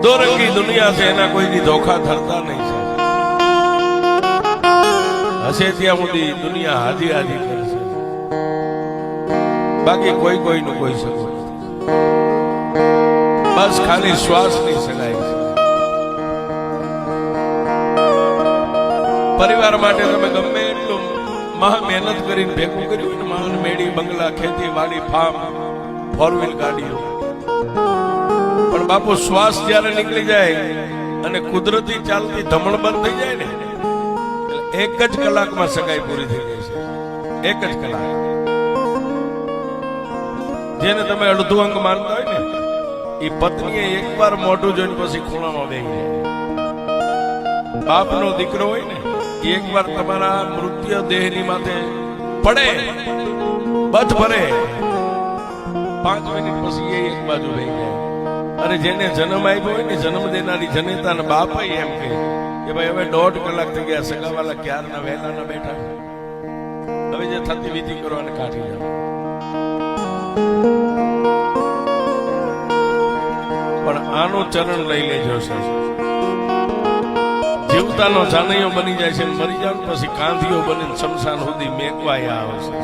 દોરંગી દુનિયા છે, એના કોઈ ધોખા થતા નહીં છે. હશે ત્યાં સુધી દુનિયા હાજી હાજી કરશે, બાકી કોઈ કોઈનું કોઈ શકો નથી. બસ ખાલી શ્વાસની સગાઈ છે. પરિવાર માટે તમે ગમે એટલું મહા મહેનત કરીને ભેગું કર્યું હોય ને, મહાન મેળી બંગલા, ખેતી વાડી, ફાર્મ, 4 વ્હીલ ગાડીઓ, પણ બાપુ શ્વાસ જયારે નીકળી જાય અને કુદરતી ચાલતી ધમણ બંધ થઈ જાય ને, એક જ કલાકમાં સગાઈ પૂરી થઈ જાય છે. એક જ કલાક. જેને તમે અડધું અંગ માનતા હોય ને, એ પત્નીએ એકવાર મોઢું જોઈને પછી ખૂણામાં બેસી જાય. બાપનો દીકરો હોય ને, એકવાર તમારા મૃત્યુ દેહની માથે પડે, બધ ભરે, 5 મિનિટ પછી એ એક બાજુ રહી જાય. અને જેને જન્મ આપ્યો હોય ને, જન્મ દેનારી જનેતા બાપ એમ કે ભાઈ હવે 1.5 કલાક થઈ ગયા, સગાવાલા ક્યારના વહેલાના બેઠા, હવે જે થતી વિધિ કરો અને કાઢી જાઓ. પણ આનું ચરણ લઈ લેજો સાહેબ. જીવતાનો જાનૈયો બની જાય છે, મરી જાવ પછી કાંધીઓ બનીને શમશાન સુધી મેકવાયા આવશે.